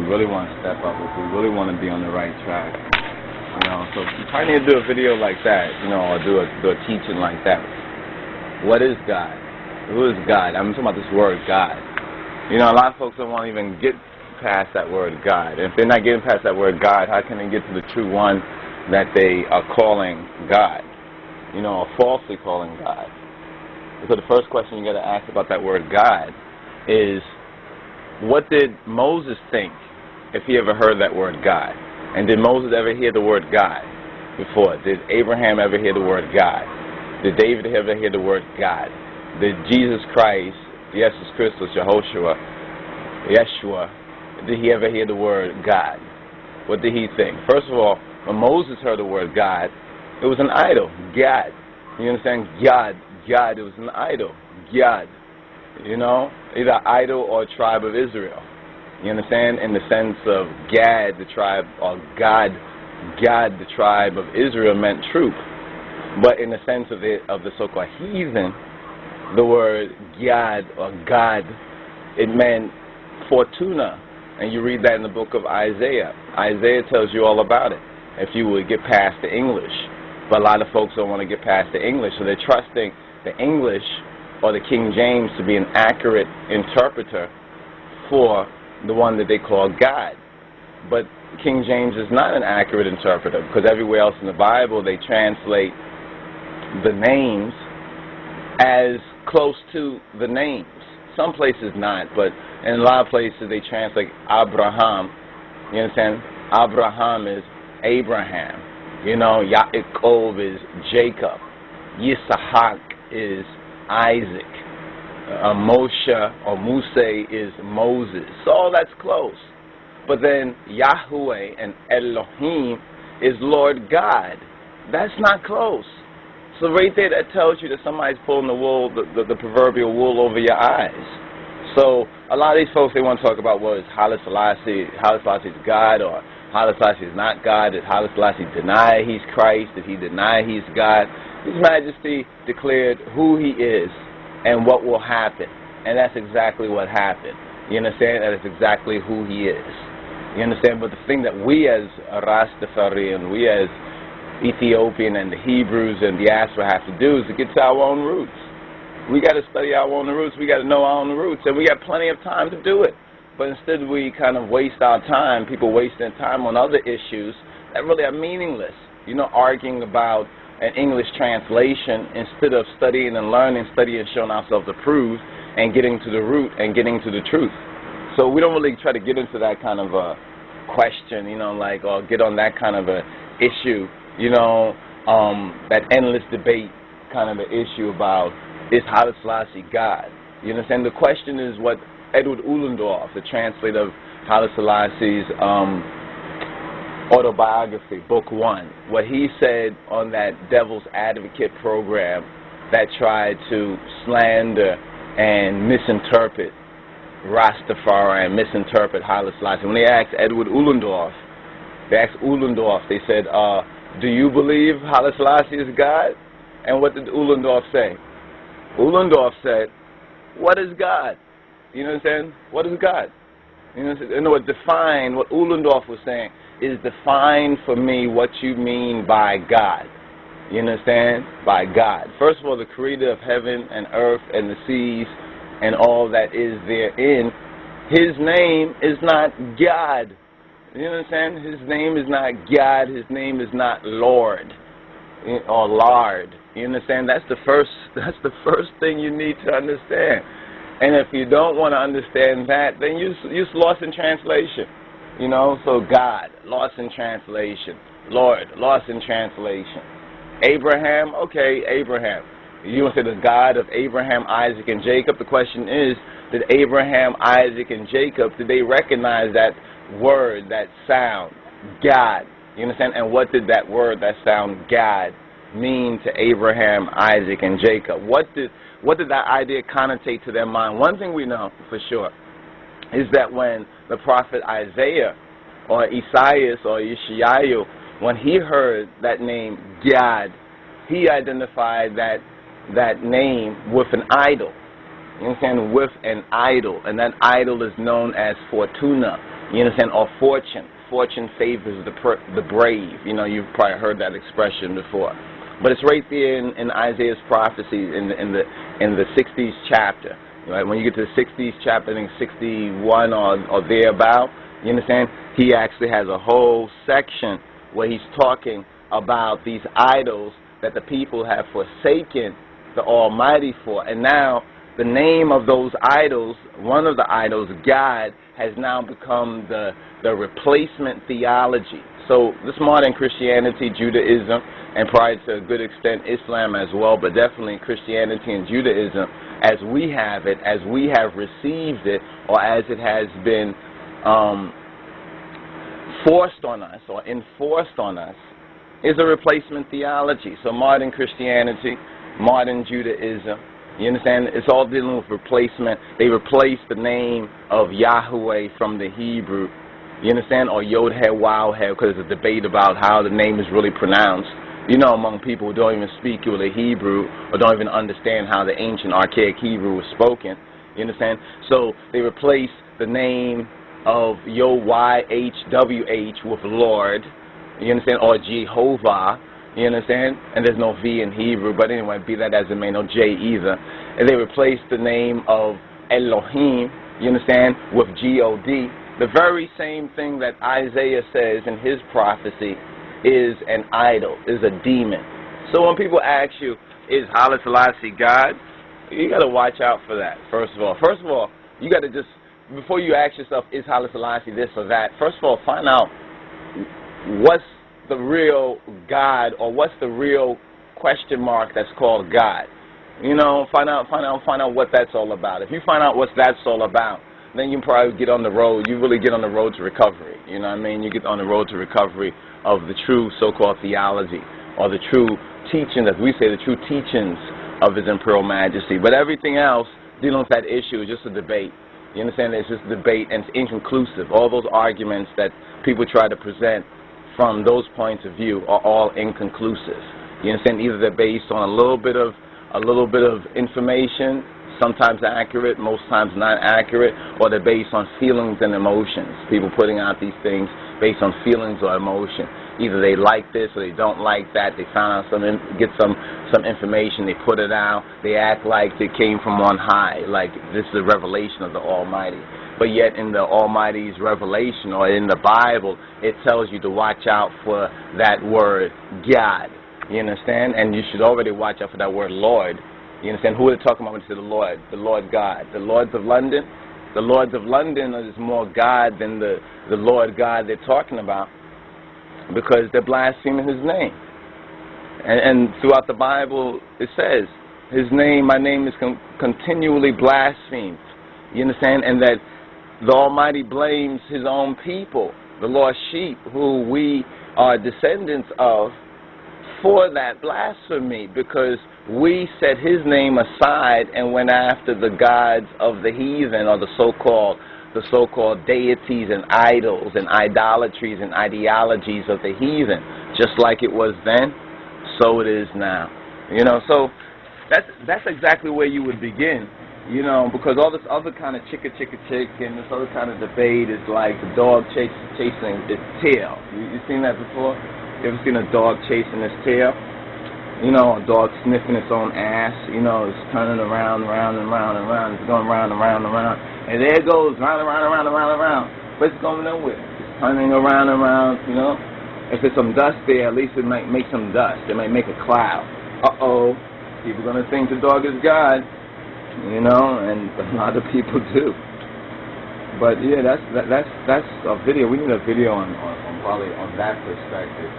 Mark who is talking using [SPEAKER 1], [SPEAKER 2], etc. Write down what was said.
[SPEAKER 1] really want to step up, if we really want to be on the right track. So you probably need to do a video like that, or do a teaching like that. What is God? Who is God? I'm talking about this word God. A lot of folks don't want to even get past that word God. And if they're not getting past that word God, how can they get to the true one that they are calling God? Or falsely calling God. So the first question you got to ask about that word God is, what did Moses think if he ever heard that word God? And did Moses ever hear the word God before? Did Abraham ever hear the word God? Did David ever hear the word God? Did Jesus Christ, Jesus Christus, Yeshua, did he ever hear the word God? What did he think? First of all, when Moses heard the word God, it was an idol, God. You understand? God, it was an idol, God. Either idol or tribe of Israel. You understand? In the sense of Gad, the tribe, or God, the tribe of Israel meant troop. But in the sense of the so-called heathen, the word God or God, it meant fortuna. And you read that in the book of Isaiah. Isaiah tells you all about it, if you would get past the English. But a lot of folks don't want to get past the English, so they're trusting the English or the King James to be an accurate interpreter for the one that they call God. But King James is not an accurate interpreter, because everywhere else in the Bible they translate the names as close to the names. Some places not, but in a lot of places they translate Abraham. You understand? Abraham is Abraham. Yaakov is Jacob. Yisahak is Isaac. Moshe or Muse is Moses. So all that's close. But then Yahweh and Elohim is Lord God. That's not close. So right there, that tells you that somebody's pulling the wool, the proverbial wool over your eyes. So a lot of these folks, they want to talk about, well, is Haile Selassie is God, or Haile Selassie is not God? Did Haile Selassie deny he's Christ? Did he deny he's God? His Majesty declared who he is and what will happen. And that's exactly what happened. You understand? That is exactly who he is. You understand? But the thing that we as Rastafarian, we as Ethiopian and the Hebrews and diaspora have to do is to get to our own roots. We got to study our own roots. We got to know our own roots. And we got plenty of time to do it. But instead we kind of waste our time, people wasting time on other issues that really are meaningless. Arguing about an English translation instead of studying and learning, studying and showing ourselves approved and getting to the root and getting to the truth. So we don't really try to get into that kind of a question, or get on that kind of a issue, that endless debate kind of an issue about, is Haile Selassie God? You understand? The question is what Edward Uhlendorf, the translator of Haile Selassie's autobiography, Book 1, what he said on that Devil's Advocate program that tried to slander and misinterpret Rastafari and misinterpret Haile Selassie. When they asked Edward Uhlendorf, they said, do you believe Haile Selassie is God? And what did Uhlendorf say? Uhlendorf said, what is God? You understand? What is God? In other words, define what Uhlendorf was saying is, define for me what you mean by God. You understand? By God. First of all, the creator of heaven and earth and the seas and all that is therein. His name is not God. You understand? His name is not God. His name is not Lord or Lord. You understand? That's the first thing you need to understand. And if you don't want to understand that, then you're lost in translation. So God, lost in translation. Lord, lost in translation. Abraham, okay, Abraham. You want to say the God of Abraham, Isaac, and Jacob? The question is, did Abraham, Isaac, and Jacob, did they recognize that word, that sound, God? You understand? And what did that word, that sound, God, mean to Abraham, Isaac, and Jacob? What did that idea connotate to their mind? One thing we know for sure is that when the prophet Isaiah or Isaiah or Yeshayahu, when he heard that name God, he identified that name with an idol. you understand, with an idol, and that idol is known as Fortuna, you understand, or fortune. Fortune favors the brave. You know, you've probably heard that expression before. But it's right there in Isaiah's prophecy in the 60th chapter. Right? When you get to the 60th chapter, I think 61 or thereabout, you understand, he actually has a whole section where he's talking about these idols that the people have forsaken the Almighty for. And now the name of those idols, one of the idols, God, has now become the replacement theology. So this modern Christianity, Judaism, and probably to a good extent Islam as well, but definitely Christianity and Judaism, as we have it, as we have received it, or as it has been forced on us or enforced on us, is a replacement theology. So modern Christianity, modern Judaism, you understand, it's all dealing with replacement. They replace the name of Yahweh from the Hebrew, you understand, or YHWH, because there's a debate about how the name is really pronounced, you know, among people who don't even speak the Hebrew or don't even understand how the ancient archaic Hebrew was spoken, you understand. So they replace the name of YHWH with Lord, you understand, or Jehovah, you understand, and there's no V in Hebrew, but anyway, be that as it may, no J either. And they replace the name of Elohim, you understand, with G-O-D. The very same thing that Isaiah says in his prophecy is an idol, is a demon. So when people ask you, is Haile Selassie God, you got to watch out for that, first of all. First of all, you got to just, before you ask yourself, is Haile Selassie this or that, first of all, find out what's the real God, or what's the real question mark that's called God. You know, find out what that's all about. If you find out what that's all about, then you probably get on the road. You really get on the road to recovery. You know what I mean? You get on the road to recovery of the true so-called theology, or the true teaching, as we say, the true teachings of His Imperial Majesty. But everything else dealing with that issue is just a debate. You understand? It's just a debate, and it's inconclusive. All those arguments that people try to present from those points of view are all inconclusive. You understand? Either they're based on a little bit of information, sometimes accurate, most times not accurate, or they're based on feelings and emotions. People putting out these things based on feelings or emotion. Either they like this or they don't like that. They found out get some information, they put it out, they act like it came from on high, like this is a revelation of the Almighty. But yet in the Almighty's revelation, or in the Bible, it tells you to watch out for that word God. You understand? And you should already watch out for that word Lord. You understand? Who are they talking about when they say the Lord? The Lord God. The Lords of London? The Lords of London is more God than the Lord God they're talking about, because they're blaspheming His name. And throughout the Bible it says, His name, my name is continually blasphemed. You understand? And that the Almighty blames His own people, the lost sheep, who we are descendants of, for that blasphemy, because we set His name aside and went after the gods of the heathen, or the so-called deities and idols and idolatries and ideologies of the heathen. Just like it was then, so it is now. You know, so that's exactly where you would begin. You know, because all this other kind of chicka and this other kind of debate is like the dog chasing its tail. You seen that before? You ever seen a dog chasing its tail? You know, a dog sniffing its own ass. You know, it's turning around, round and round and round. It's going round and round and round. And there it goes, round and round and round and round and round. But it's going nowhere. It's turning around and round, you know. If there's some dust there, at least it might make some dust. It might make a cloud. Uh-oh. People are going to think the dog is God. You know, and a lot of people do. But yeah, that's a video. We need a video on probably on that perspective.